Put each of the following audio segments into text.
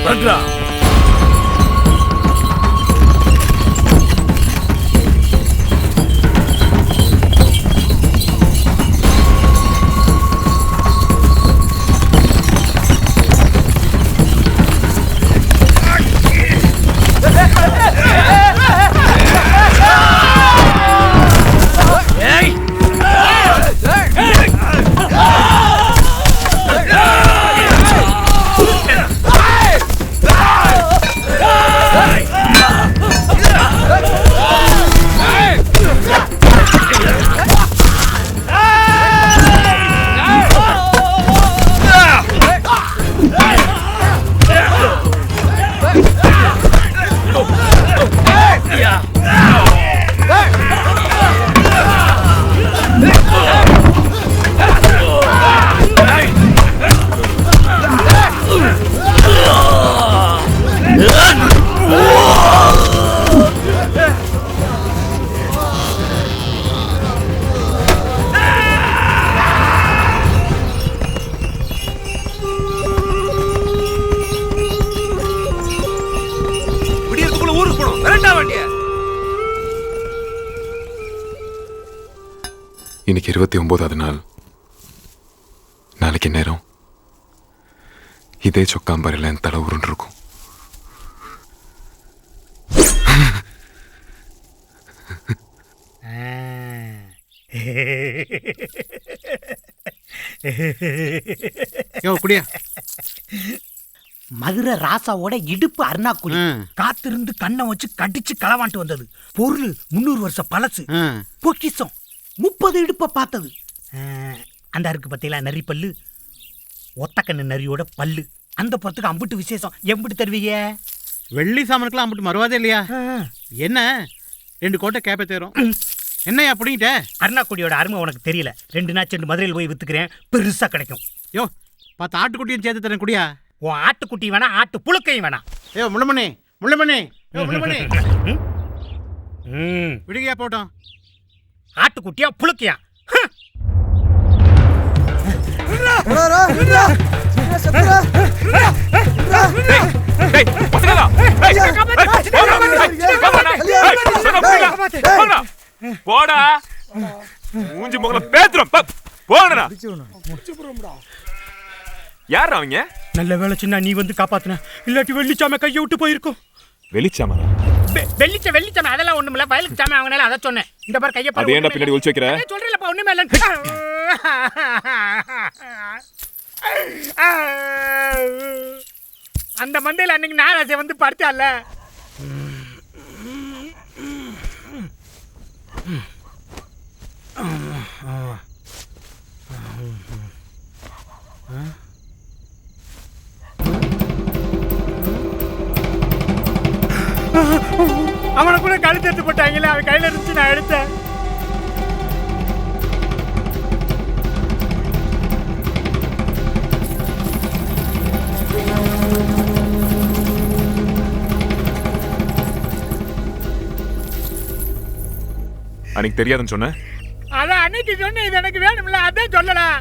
பண்றா. இன்னைக்கு 29வது நாள். நாளைக்கு நேரம் இதே சொக்காம்பரில் என் தலை உருண்டு இருக்கும். மதுரை ராசாவோட இடுப்பு அருணாக்குடி காத்திருந்து கண்ணை வச்சு கடிச்சு களவாண்டு வந்தது. பொருள் 300 வருஷம் பழசு. பொக்கிசம் 30 இடுப்ப பார்த்தது. அந்த இருக்கு பத்தியில நரி பல்லு, ஒத்தக்கண்ணு நரியோட பல்லு. அந்த பொறுத்துக்கு அம்புட்டு விசேஷம். எம்பிட்டு தருவீங்க? வெள்ளி சாமனுக்குலாம் அம்புட்டு மறுவாதே இல்லையா? என்ன 2 கோட்டை கேப்ப தேரும். என்னையா அப்படின்ட்ட? அருணாக்குடியோட அருமை உனக்கு தெரியல. 2 நாள் சென்று மதுரையில் போய் வித்துக்கிறேன், பெருசா கிடைக்கும். யோ 10 ஆட்டுக்குட்டியும் சேர்த்து தரேன் குடியா. உன் ஆட்டுக்குட்டி வேணா, ஆட்டு புழுக்கையும் வேணாம். ஏ முள்ளமணி முள்ளமணி முள்ளமணி விடுகையா போட்டோம். ஆட்டுக்குட்டியா புழுக்கையா? போடா மூஞ்சி முகல பேத்துறோம். போடா. யார் அவங்க? நல்ல வேலை சின்ன நீ வந்து காப்பாத்துன. இல்லாட்டி வெள்ளிச்சாம கையை விட்டு போயிருக்கும். வெளிச்சாமா? வெள்ளிச்சாம அதெல்லாம் ஒண்ணுமில்ல. வயலுக்கு சாமி அவங்கனால அதை சொன்னேன். இந்த பாரு கையை பாரு. ஏன்டா பின்னாடி ஒளிச்சு வைக்கிற? சொல்றேன்ப்பா ஒண்ணுமே இல்ல. அந்த மண்டையில அன்னைக்கு நாராசை வந்து படுத்தால. அவனை கூட கழுத்து எடுத்து போட்டாங்களே. அவன் கையில இருந்துச்சு, நான் எடுத்தேன். அன்னைக்கு தெரியாதுன்னு சொன்ன. அதான் அன்னைக்கு சொன்னேன். இது எனக்கு வேணும்ல, அதான் சொல்லலாம்.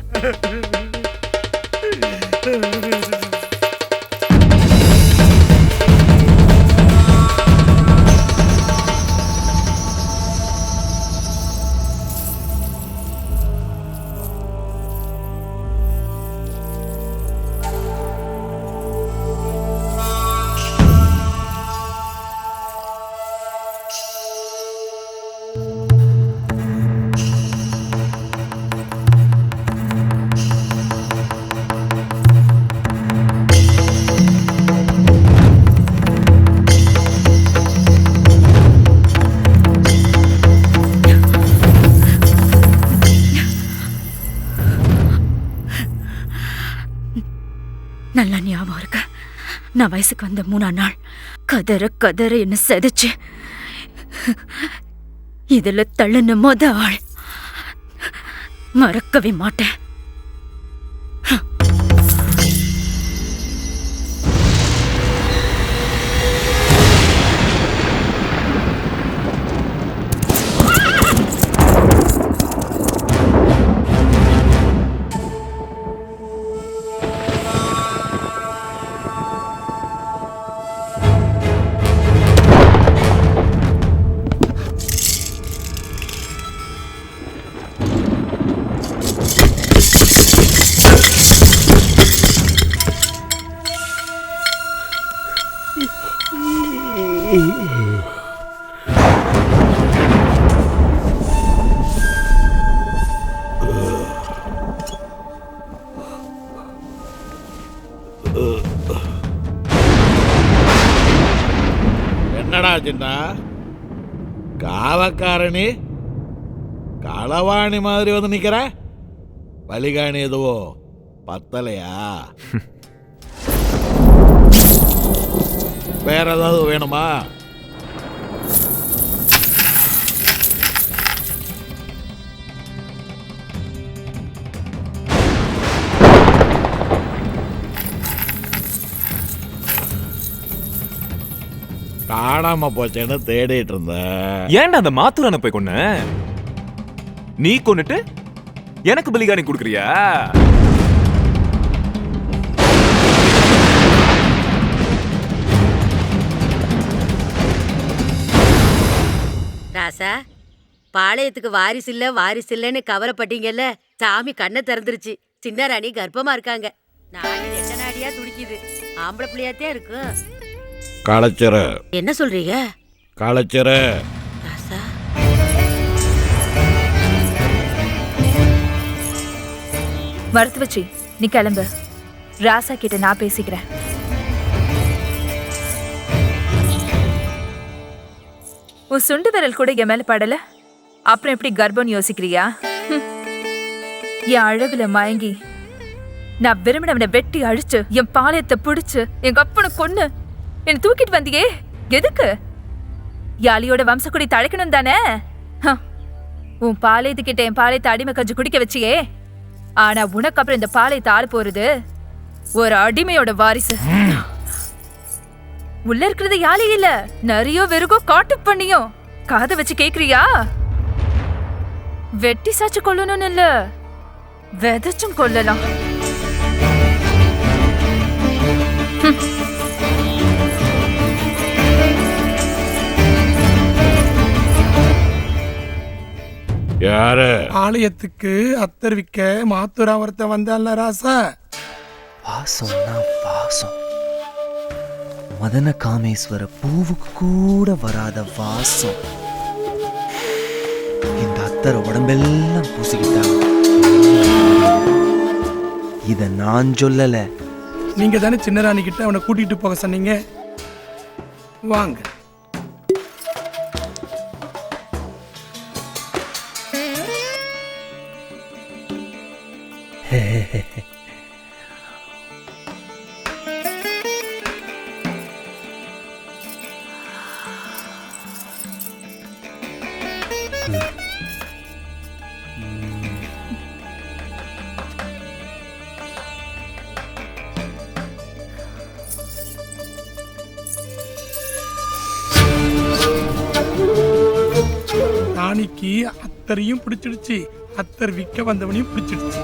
நல்லா ஞாபகம் இருக்க. நான் வயசுக்கு வந்த 3ஆம் நாள் கதற கதற என்ன செதைச்சு இதுல தள்ளுன மொத ஆள். மறக்கவே மாட்டேன். என்னடா சின்ன காவக்காரணி களவாணி மாதிரி வந்து நிக்கிற? பலிகாணி எதுவோ பத்தலையா? வேற ஏதாவது வேணுமா? காணாம போச்சேன்னு தேடிட்டு இருந்தேன். ஏன்டா அந்த மாத்தூரான போய் கொன்ன? நீ கொன்னுட்டு எனக்கு பலிகாணி கொடுக்குறியா? ராசா, பாளையத்துக்கு வாரிசு இல்லைன்னு கவலைப்பட்டீங்கல்ல. சாமி கண்ணை திறந்துருச்சு. சின்ன ராணி கர்ப்பமா இருக்காங்க. நாடி ரெட்ட நாடியா துடிக்குது. ஆம்பளை பிள்ளையாத்தே இருக்கும். களைச்சிரு. என்ன சொல்றீங்க? களைச்சிரு. ராசா, மருத்துவச்சி நீ கிளம்பு. ராசா கிட்ட நான் பேசிக்கிறேன். உன் சுண்டு விரல் கூட என் மேல படல, அப்புறம் எப்படி கர்ப்பம் யோசிக்கிறியா? என் அழகுல மயங்கி நான் விரும்பினவனை வெட்டி அழிச்சு என் பாளையத்தை பிடிச்சு எங்க அப்பனை கொன்னு என்ன தூக்கிட்டு வந்தியே, எதுக்கு? யாழியோட வம்சக்குடி தழைக்கணும் தானே? உன் பாளையத்துக்கிட்ட என் பாளையத்தை அடிமை கஞ்சி குடிக்க வச்சியே. ஆனா உனக்கு அப்புறம் இந்த பாளையத்தை ஆள் போறது ஒரு அடிமையோட வாரிசு. உள்ள இருக்கிறது யாழி இல்ல, நிறைய வெறுகோ காட்டு பண்ணியும். காதை வச்சு கேக்குறியா? வெட்டி சாச்சு கொல்லணும்னு இல்ல, விதைச்சும் கொல்லலாம். யாரு? ஆலயத்துக்கு அத்தர் விக்க மாத்தூரா ஒருத்த வந்தான்ல ராசா. வாசம்னா வாசம், மதன காமேஸ்வர பூவுக்கு கூட வராத வாசம். இந்த அத்தர் உடம்பெல்லாம் பூசிக்கிட்டாங்க. இத நான் சொல்லல. நீங்க தானே சின்னராணி கிட்ட அவனை கூட்டிட்டு போக சொன்னீங்க. வாங்க. ராணிக்கு அத்தரையும் பிடிச்சிடுச்சு, அத்தர் விக்க வந்தவனையும் பிடிச்சிடுச்சு.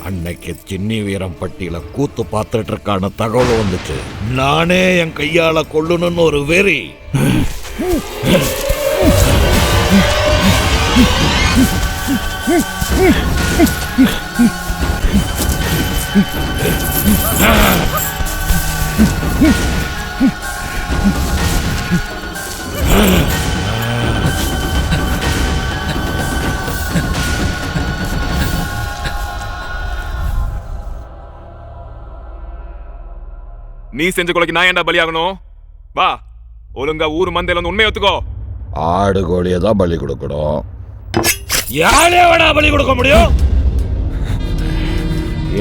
அன்னைக்கு சின்னி வீரம்பட்டியில கூத்து பார்த்துட்டு இருக்கான தகவல் வந்துச்சு. நானே என் கையால கொல்லணும்னு ஒரு வெறி. நீ செஞ்ச கொலைக்கு நான் ஏன்டா பலியாகணும்? வா, ஒழுங்கா ஊர் மந்தையில வந்து உண்மையை ஒத்துக்கோ. ஆடு கோழியை தான் பலி கொடுக்கணும். யாரே வேணா பலி கொடுக்க முடியும்?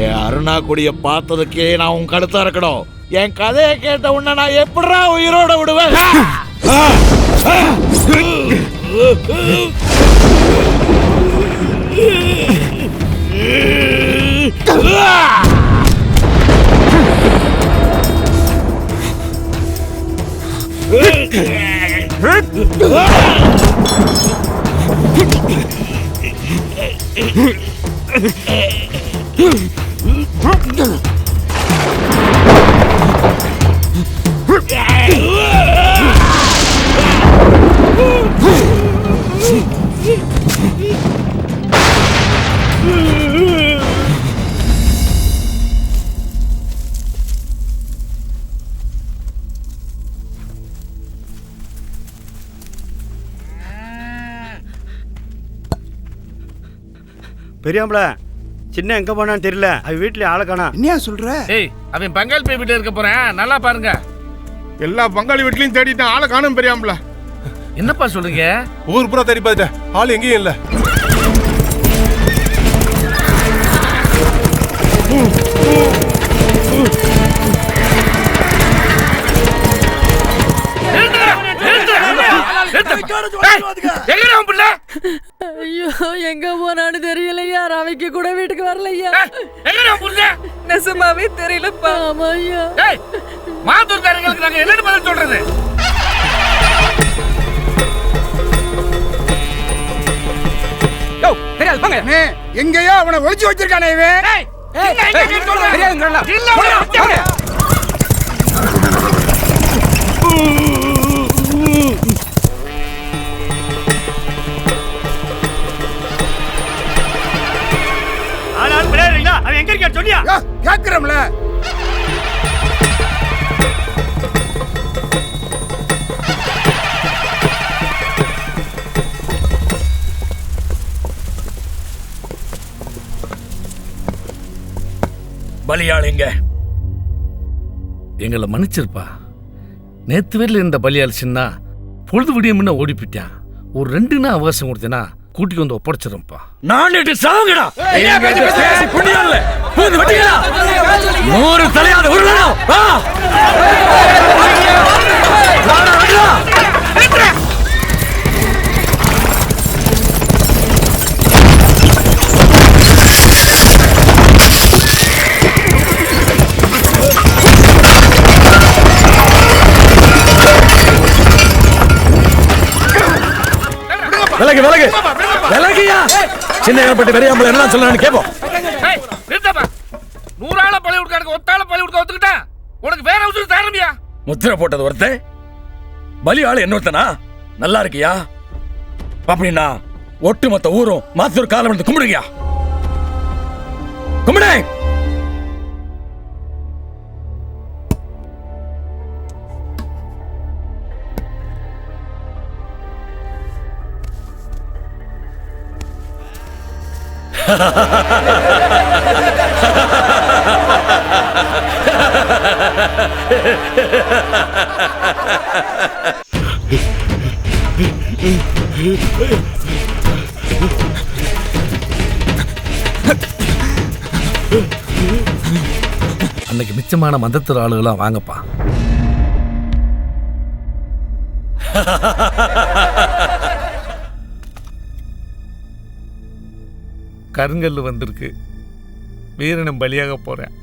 என் அருணா கொடிய பார்த்ததுக்கே நான் உன் கழுத்தா இருக்கணும். என் கதையை கேட்ட உன்னை நான் எப்படா உயிரோட விடுவேன்? பெரியாம்பள சின்ன எங்க போனான்னு தெரியல. அவ வீட்டுல ஆளை காணா. என்னையா சொல்ற? ஏய், அவன் பங்காளி போய் வீட்டுல இருக்க போறேன், நல்லா பாருங்க. எல்லா பங்காளி வீட்லயும் தேடிட்டேன், ஆளை காணும் பெரியாம்பள. என்னப்பா சொல்றீங்க? ஊர் பூரா தேடி பார்த்துட்டேன், ஆள் எங்கேயும் இல்ல. ஐயோ, எங்க போனான்னு தெரியலையா. ரவிக்கு கூட வீட்டுக்கு வரலையா. நெசமாவே தெரியலப்பா. ஆமாய்யா. மாத்தூர்காரங்களுக்கு நாங்க என்ன பதில் சொல்றது? எங்கயா அவனை ஒளிச்சு வச்சிருக்கானே இவன்? அவன் எங்க இருக்கான்னு சொல்லியா? கேக்குறோம்ல. பலியாள் எங்க? எங்களை மன்னிச்சிருப்பா. நேத்து வீட்டில் இருந்த பலியாள் சின்ன பொழுது விடிய முன்ன ஓடி போயிட்டான். ஒரு 2 நாள் அவகாசம் கொடுத்தேன்னா கூட்டிட்டு வந்து ஒப்படைச்சிருப்பா. நான் சாவுங்கடா. 100 தலையாத உருளணும். விலகு விலகு விலகியா. சின்ன ஏற்பட்டு பெரியாம்பள என்ன சொல்லலாம்னு கேப்போம். 100 ஆள பழி கொடுக்காருக்கு ஒத்தாள பழி கொடுக்க ஒத்துக்கிட்டா உனக்கு வேற அவசரம் தாரமியா? முத்திரை போட்டது ஒருத்தன், பலி ஆளு இன்னொருத்தனா? நல்லா இருக்கியா? அப்படின்னா ஒட்டுமொத்த ஊரும் மாத்தூர் காலம் எடுத்து கும்பிடுங்கயா. கும்பிடு. அன்னைக்கு மிச்சமான மதத்திர ஆளுகளாம் வாங்கப்பா. கருங்கல் வந்திருக்கு, வீரனும் பலியாக போறேன்.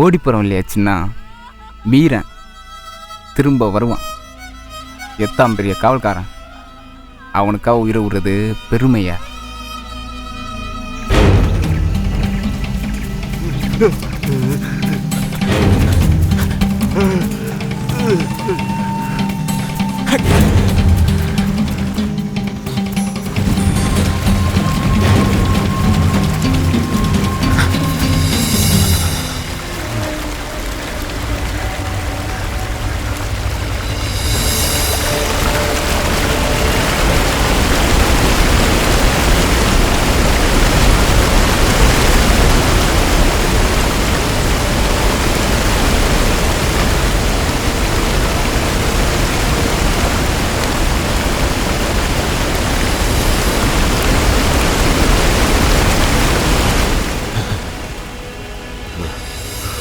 ஓடி போகிறோம் இல்லையா சின்ன வீரன், திரும்ப வருவான். எத்தாம் பெரிய காவல்காரன், அவனுக்காக உயிரை விடுறது பெருமையா?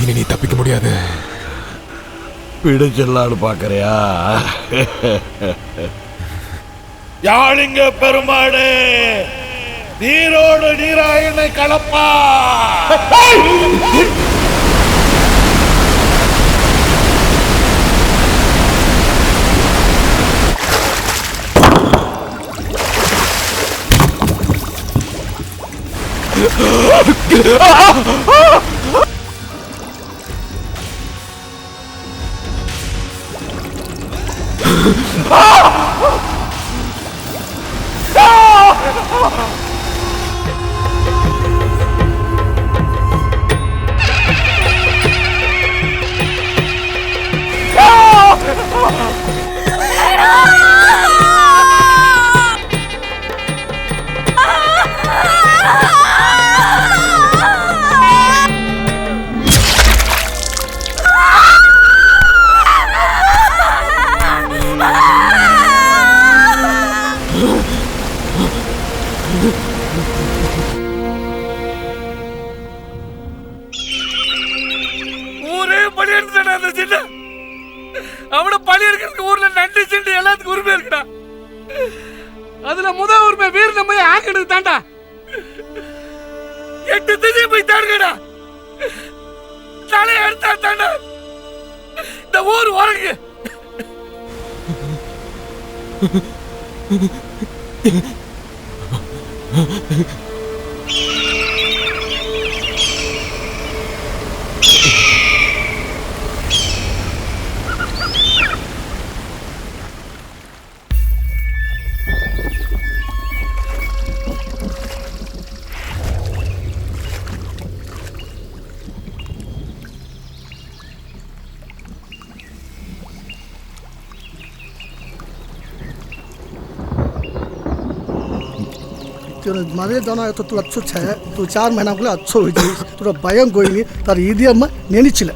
இனி நீ தப்பிக்க முடியாது. பிடிச்சலான்னு பாக்குறியா? யாழிங்க பெருமாடு நீரோடு நீராயனை கலப்பா. ஊரே பலி எடுத்துட்டா அந்த சின்ன. அவன பலி எடுக்கிறதுக்கு ஊர்ல நன்றி சென்று எல்லாத்துக்கும் உரிமை இருக்குடா. அதுல முதல் உரிமை வீரனை போய் ஆக்கிடுது தாண்டா. 8 திசை போய் தாடுங்கடா. தலை எடுத்தா தாண்டா இந்த ஊர் உறங்கு. तेरा मारे जाना तो तू अच्छो है तू 4 महीना के लिए अच्छो हो जाए तोरा भयं कोई नहीं तार ईदी अम्मा नेनी चिले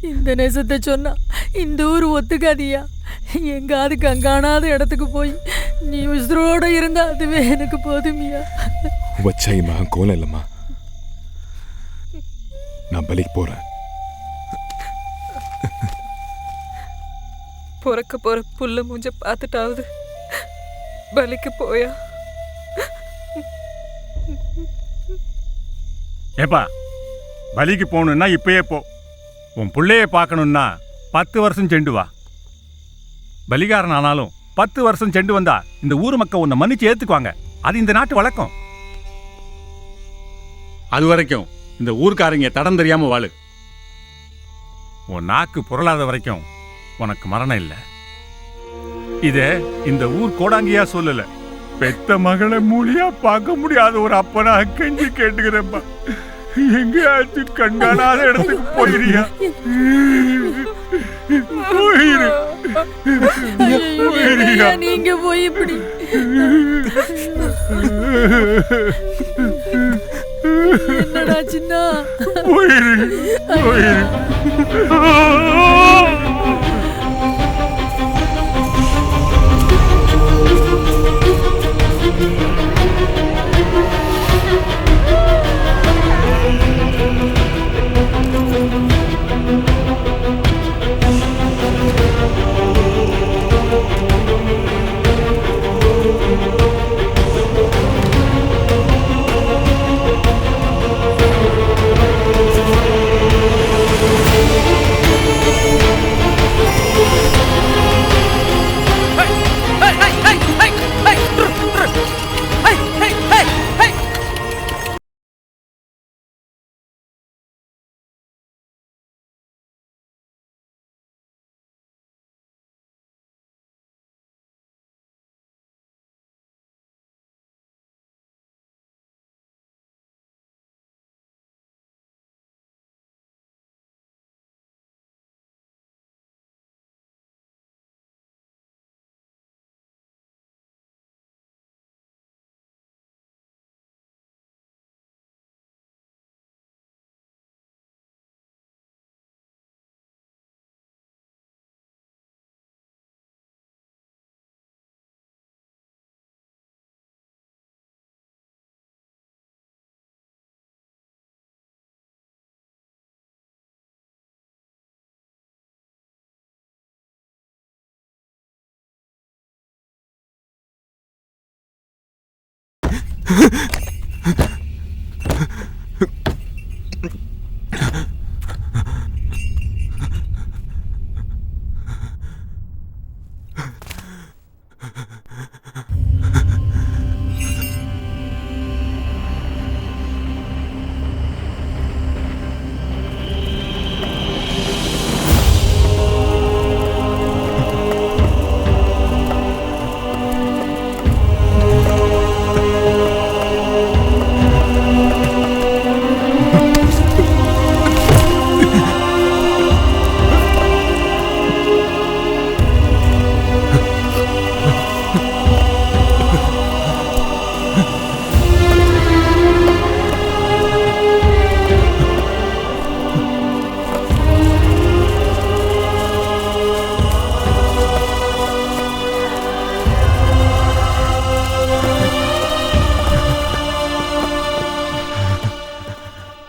இந்த நேசத்தை சொன்னா இந்த ஊர் ஒத்துக்காதியா. எங்காவது கங்கானாத இடத்துக்கு போய் நீ உசுரோட இருந்தா அதுவே எனக்கு போதுமியா. வச்சாய் மகன் கோலம் இல்லம்மா. நான் பலிக்கு போறேன். பிறக்க போற புல்ல மூஞ்ச பார்த்துட்டாவது பலிக்கு போயா. ஏப்பா பலிக்கு போகணுன்னா இப்பயே போ. உன் பிள்ளைய பார்க்கணுன்னா 10 வருஷம் செண்டு வா. பலிகாரன் ஆனாலும் 10 வருஷம் செண்டு வந்தா இந்த ஊர் மக்கள் உன்னை மன்னிச்சு ஏத்துக்குவாங்க. அது இந்த நாட்டு வழக்கம். அது வரைக்கும் இந்த ஊர்க்காரங்க தடம் தெரியாம வாழு. உன் நாக்கு புரளாத வரைக்கும் உனக்கு மரணம் இல்லை. இத இந்த ஊர் கோடாங்கியா சொல்லல, பெத்த மகளை மூலியா பார்க்க முடியாத ஒரு அப்பனா கெஞ்சி கேட்டுக்கிறப்பா. எங்கேயாச்சும் கண்காணாத இடத்துக்கு போயிரியா? போயிரியா? நீங்க போய் இப்படி என்னடா சின்ன போயிரு போயிரு.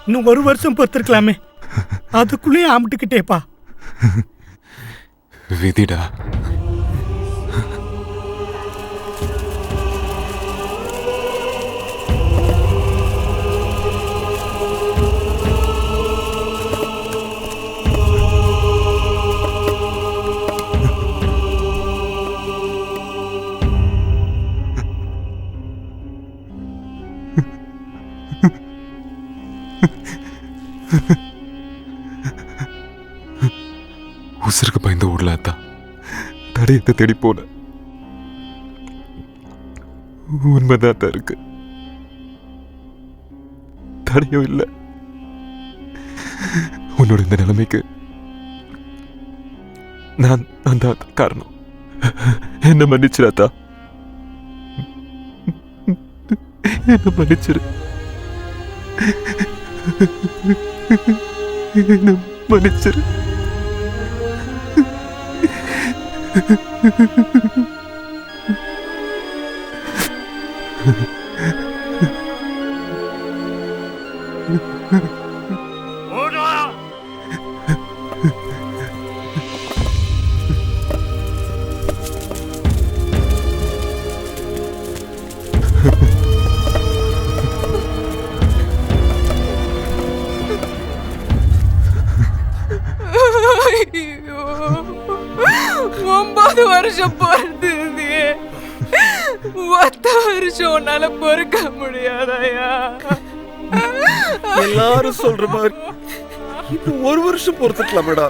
இன்னும் 1 வருஷம் பொறுத்திருக்கலாமே. அதுக்குள்ளேயே ஆம்பிட்டுக்கிட்டேப்பா. விதிடா. உசுருக்கு பயந்து ஓடலாத்தா. தடையத்தை தேடி போல. உண்மைதான் தான் இருக்கு. தடையும் இல்லை. உன்னோட இந்த நிலைமைக்கு நான் தான் காரணம். என்ன மன்னிச்சிடாத்தா. என்ன மன்னிச்சிரு. என்ன மன்னிச்சிரு. ஐயோ, 9 வருஷம் பொறுத்து 10 வருஷம் உன்னால பொறுக்க முடியாதயா. எல்லாரும் சொல்ற மாதிரி இன்னும் 1 வருஷம் பொறுத்துக்கலாமேடா.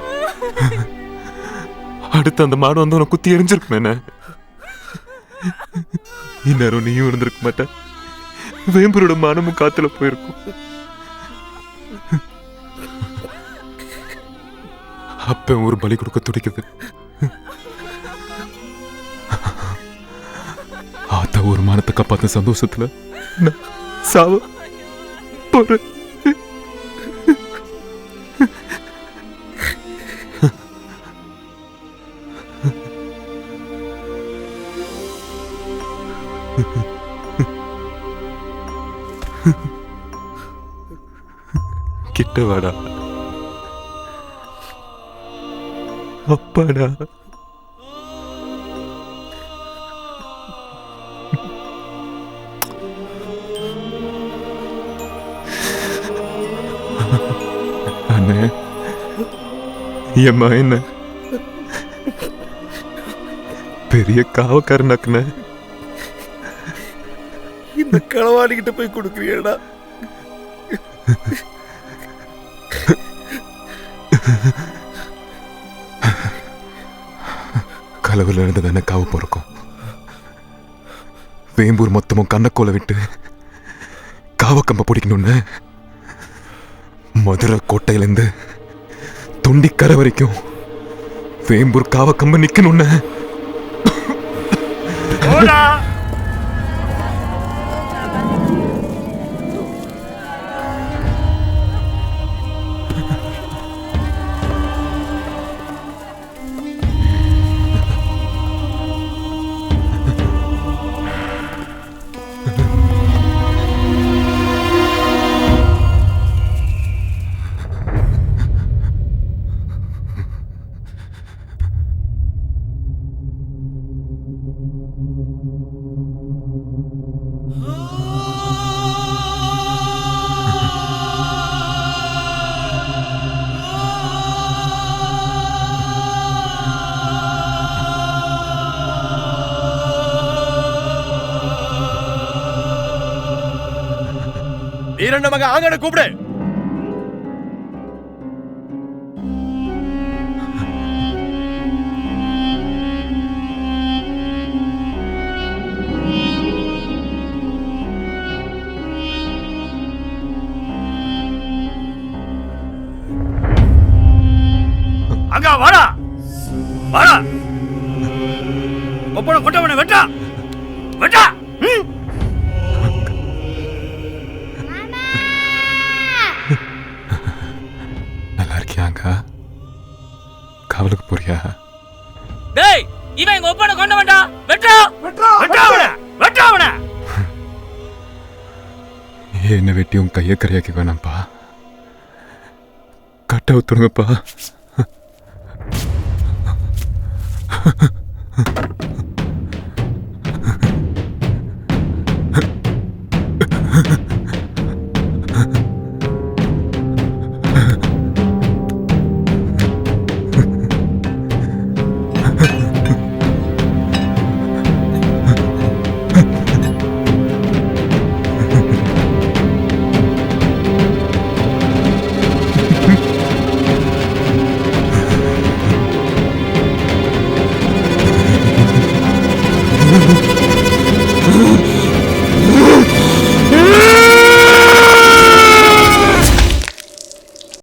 அடுத்து அந்த மாடு வந்து உனக்கு குத்தி எரிஞ்சிருக்குமே. இந்நேரம் நீயும் இருந்திருக்க மாட்ட. வேம்பரோட மானமும் காத்துல போயிருக்கும். அப்ப ஒரு பலி கொடுக்க துடிக்குது. ஆத்தா ஒரு மானத்தை காப்பாத்த சந்தோஷத்துல நான் சாவ போறேன். கிட்ட வாடா. அப்பாடா. அண்ணே, எம்மா என்ன பெரிய காவக்காரனாக்குன. இந்த களவாடிக்கிட்ட போய் கொடுக்குறியடா. கலவில் இருந்ததானே காவு பொறுக்கும். வேம்பூர் மொத்தமும் கண்ணக்கோலை விட்டு காவக்கம்ப பிடிக்கணும்னு மதுரை கோட்டையிலேருந்து தொண்டிக்கரை வரைக்கும் வேம்பூர் காவக்கம்ப நிக்கணும்னு. வீரண்ட மக ஆங்கட கூப்பிடு. அங்க வாடா வாடா. ஒப்பன கொட்டவனை வெட்டா வெட்டா. நல்லா இருக்கியாங்க? காவலுக்கு போறியா? டேய், இவன் எங்க ஒப்பனை கொண்டு வந்தா வெட்டா வெட்டா வெட்டாவன வெட்டாவன. என்ன வெட்டியும் கையை கரையாக்கி வேணாம்ப்பா. கட்ட ஊத்துருங்கப்பா